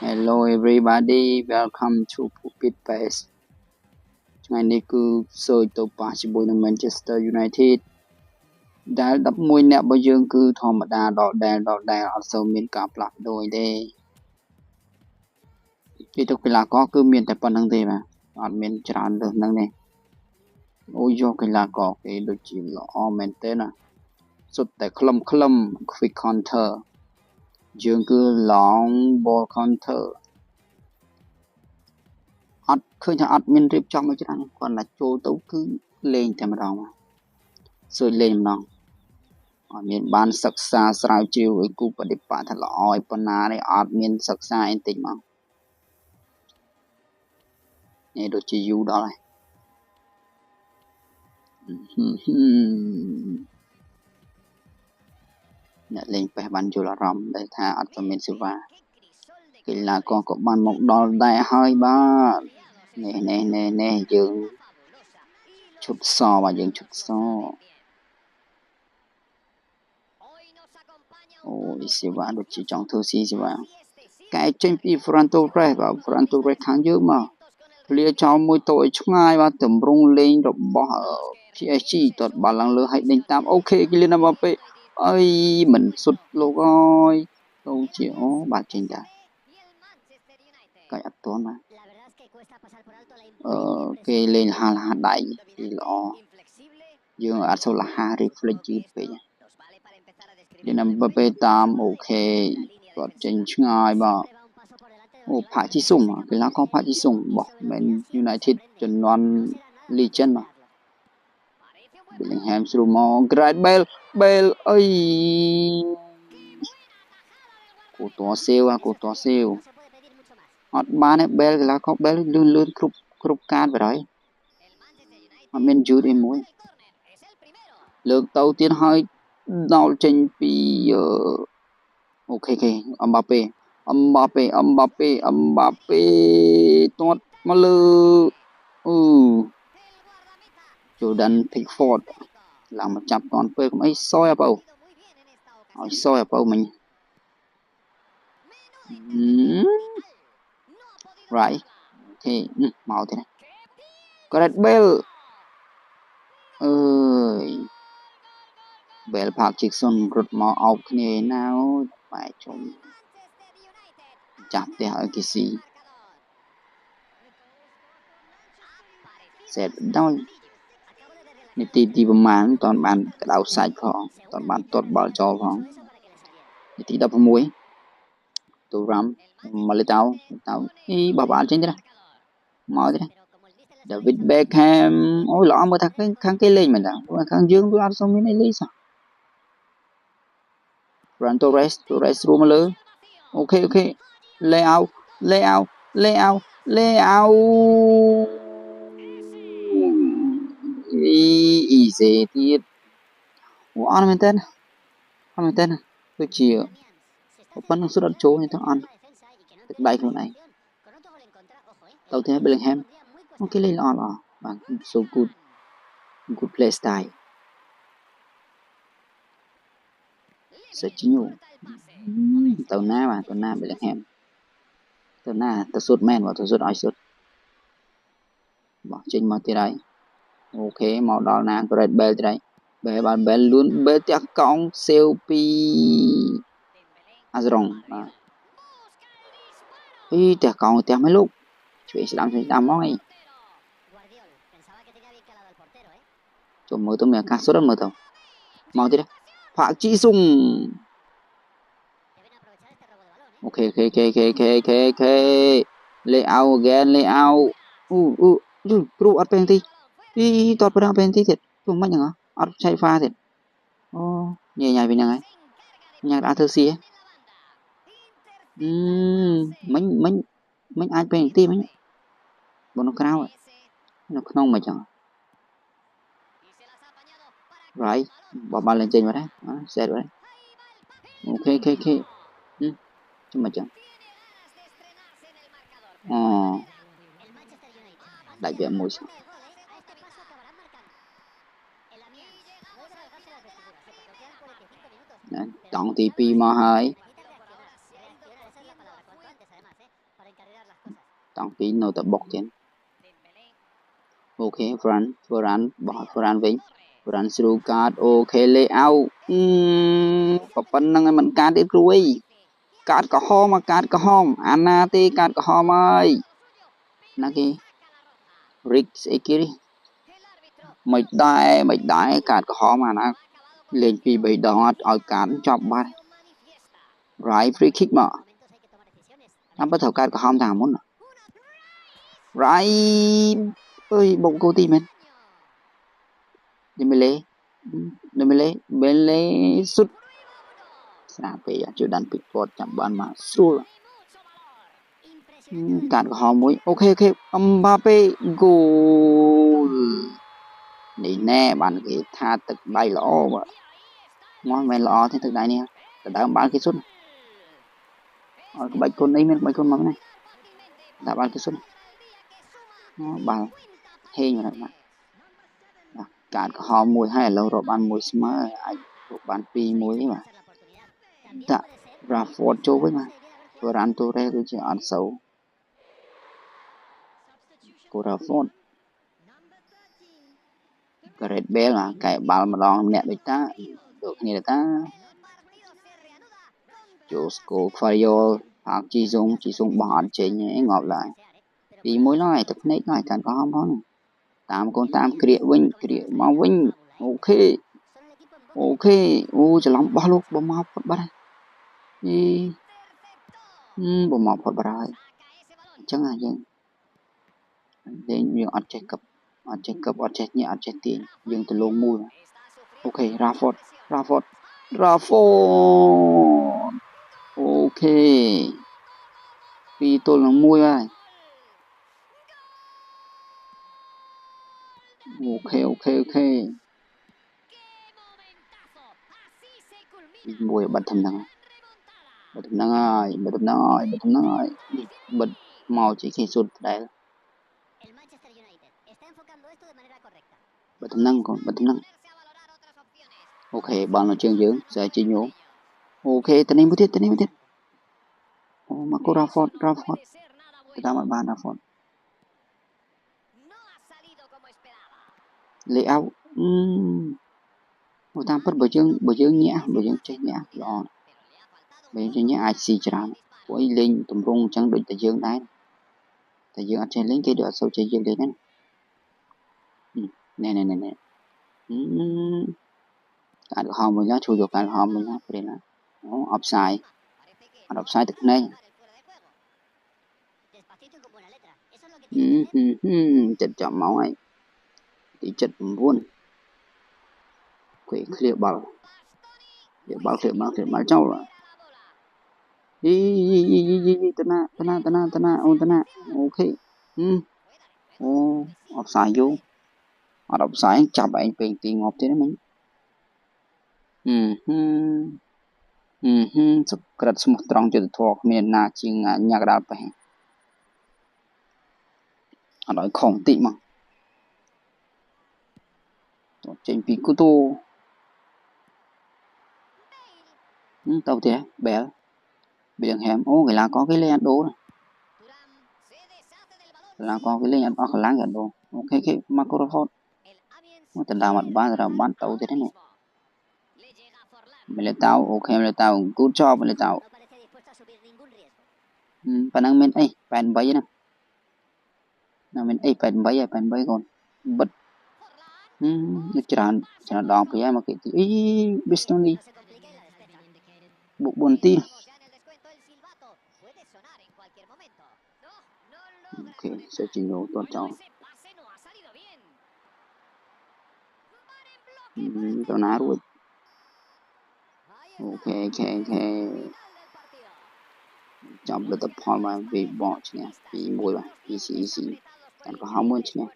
Hello everybody, welcome to Pulpit Pace ថ្ងៃនេះគឺសូយទៅប៉ះជាមួយនឹង Manchester United ដែល11អ្នករបស់យើងគឺធម្មតាដដែលអត់សូវមានការផ្លាស់ប្ដូរទេពីទៅកីឡាករគឺមានតែប៉ុណ្្នឹងទេបាទអត់មានច្រើនលើសហ្នឹងទេអូយកកីឡាករគេដូចជាល្អមែនទេណាសុទ្ធតែខ្លឹម quick counter យើងគឺ long ball counter អត់ឃើញថាអត់មានរៀបចំឲ្យច្រើនគាត់ណាចូលទៅគឺលេងតែម្ដងសួយលេងម្ដងអត់មានបានសិក្សាស្រាវជ្រាវឲ្យគូបដិបត្តិថាល្អឲ្យប៉ុណ្ណាទេអត់មានសិក្សាអីតិចមកនេះដូចជាយូរដល់ហើយអ្នកលេងប៉េះបានយល់អារម្មណ៍ដែលថាអត់ក៏មានសេវាកីឡាករក៏បានមកដល់ដែរហើយបាទនេះយើងឈុតសបាទយើងឈុតសអូយសេវាដូចជាចង់ធ្វើស៊ីសេវាកែចេញពី Fronto Press បាទ Fronto Press ខាងយើងមកភ្លាចោលមួយតូចឲ្យឆ្ងាយបាទតម្រង់លេងរបស់ PSG ទាត់បាល់ឡើងលើឲ្យដេញតាមអូខេគីលៀន Mbappé អីមិនសុទ្ធលោកអើយទៅជាអូបាទចេញតាកាច់អត់ទាន់បាទគេលេងហាលដៃពីល្អយើងអត់សូវលះ reflex យឺតពេកលៀន Mbappé តាមអូខេគាត់ចេញឆ្ងាយបាទអូផាក់ជីសុងកីឡាករផាក់ជីសុងរបស់ Man United ជំនាន់ Legend បាទ Bellingham ស្រួលមក Gareth Bale អីគូតសេវអត់បានទេ Bale កីឡាករ Bale លឿនគ្រប់ការបាត់ហើយអត់មានយឺតអីមួយលើកទៅទៀតហើយដល់ចេញពីអូខេMbappé ទាត់មកលើJordan Pickford ឡើងមកចាប់តាន់ពេលកុំអីសយអាបើឲ្យសយអាបើមិញright អូខេមកទៀតណា Gareth Bale អើយ Bale ផាកជីកសុនរត់មកអោបគ្នាណាអូបែកជុំចាប់ផ្ទះឲ្យគេស៊ីសេតដល់នាទីទីប្រមាណតនបានក្តៅសាច់ផងតនបានទាត់បាល់ចោលផងនាទី16ទូរ៉ាំមកលេតៅអីបោះបាល់ចេញទៅណាមកទៅណា David Beckham អូយល្អមើលថាខាងគេលេងមែនតាខាងយើងវាអត់សូវមានអីលេងសោះ Ferran Torres រួមមកលើអូខេ lay out easy ទៀតអូអត់មែនទេដូចជាប៉ុណ្ណឹងសុទ្ធអត់ចូលទេទៅអត់ទឹកដៃខ្លួនឯងទៅទេ Bellingham អូគេលេងល្អបាទ so good play style Sergio ទៅណា Bellingham ទៅណាទៅសុទ្ធមែនបើទៅសុទ្ធឲ្យសុទ្ធបោះចេញមកទៀតហើយអូខេមកដល់ណា Gareth Bale ទៀតហើយ Bale លឿន Bale ផ្ទះកោងសេវពីអាស្រងបាទអីផ្ទះកោងផ្ទះមិនលោកជួយស្ដាំហ្មងអីចូលមើលទៅមានអាកាសសុទ្ធមើលទៅមកទៀតផាក់ជីសុងអូខេ lay out again គ្រូអត់ពេញទីតតប្រងពេញទីទៀតព្រោះមិនហ្នឹងអត់ឆៃហ្វាទៀតអូញ៉ៃពីហ្នឹងហើយញ៉ាំអាចធ្វើស៊ីមិញអាចពេញទីមិញបងនៅក្រៅនៅក្នុងមិនចឹង right បោះបាល់លេងចេញមកដែរសេតមកដែរអូខេចាំមកចឹងដាច់វាមួយ តង់ទី2មកហើយតង់2នៅតែបុកទៀតអូខេ Fran បោះ Fran វិញ Fran ស្រួលកាតអូខេ layout ប៉ុណ្្នឹងឯងមិនកាតទៀតគ្រូអីកាតក្រហមកាតក្រហមអាណាទេកាតក្រហមហើយណាគេ Rick ស្អីគេមិនដែរកាតក្រហមអាណាលេង2 3ដងអត់ឲ្យកាតចប់បាត់ right free kick មកតាមបើត្រូវកាតក្រហមតាមុន right អើយបុកគោទីមែនDembele សុទ្ធស្នាពេកជួយដាន់ពីគាត់ចាំបានមកស្រួលកាតក្រហមមួយអូខេអឹមបាប៉េហ្គោលនេះណែបានគេថាទឹកដៃល្អបាទមកមិនល្អទេទឹកដៃនេះដដើមបាល់គេសុទ្ធអត់ក្បាច់គុណអីមានក្បាច់គុណមកណាដាក់បាល់គេសុទ្ធបាល់ហេងហ្នឹងបាទកាតក្រហមមួយហើយឥឡូវរកបានមួយស្មើអាចរកបាន2 1ទេបាទដាក់ Rafford ចូលវិញបាទ Ferran Torres គឺជាអត់សូវ Rafford Gareth Bale កែបាល់ម្ដងម្នាក់ដូចតាដូចគ្នាតា Josko Fayol ហាក់ជីសុងបោះអត់ចេញងាប់ឡើយ2-1ឡើយទឹកភ្នែកឡើយកាតក្រហមផងតាមកូនតាមគ្រាកវិញមកវិញអូខេអូច្រឡំបោះលោកបើមកផុតបាត់ហើយបើមកផុតបាត់ហើយអញ្ចឹងយើងលេងយើងអត់ចេះកឹបអត់ចេះញាក់អត់ចេះទាញយើងទៅលងមូលអូខេ Rafford អូខេ2-1ហើយអូខេមួយបាត់ធំហ្នឹងហើយបិទមកជាគេសុទ្ធដែរបិទហ្នឹងអូខេបាល់នៅជើងយើងសាជីញូអូខេតនេះមួយទៀតអូមក Rafford ទៅតាមបាន Rafford layout មកតាមពិតបើយើងញាក់បើយើងចេះញាក់ល្អបើយើងញាក់អាចស៊ីច្រើនព្រោះឯងលេងតម្រង់អញ្ចឹងដូចតែយើងដែរតែយើងអត់ចេះលេងគេដូចអត់សូវចេះយើងលេងហ្នឹងណែកាតក្រហមវិញជួយយកកាតក្រហមវិញព្រេណាអូអបសាយទឹកភ្នែកចិត្តចាំមកហើយទី79ឃ្លៀបាល់ចូលយីតណាអូនតណាអូខេអូអបសាយយូអត់អបសាយចាប់ឯងពេងទីងាប់ទៀតហ្នឹងសក្រិតស្មោះត្រង់យុទ្ធធម៌គ្មានណាជាងញាក់ដាល់បេះអត់ឲ្យខំតិចមកចេញពីគូតូទៅទេបែលBellinghamអូកីឡាករគេលេងអត់ដូរកីឡាករគេលេងអត់អស់កម្លាំងអត់ដូរអូខេមក Rafford មកដណ្ដើមអត់បានទៅទៀតហ្នឹងMilitao អូខេ Militao good job Militao ប៉ណ្ណឹងមានអី88ហ្នឹងមានអី88ហើយកូនបិទច្រើនដងពេកហើយមកគេទីអី Bistoni បុក4ទីអូខេសេជីណូតចោលទៅណារួចអូខេចាប់លទ្ធផលមកវាបកឈ្នះ2-1បាទ easy តែក៏ហៅមួយឈ្នះ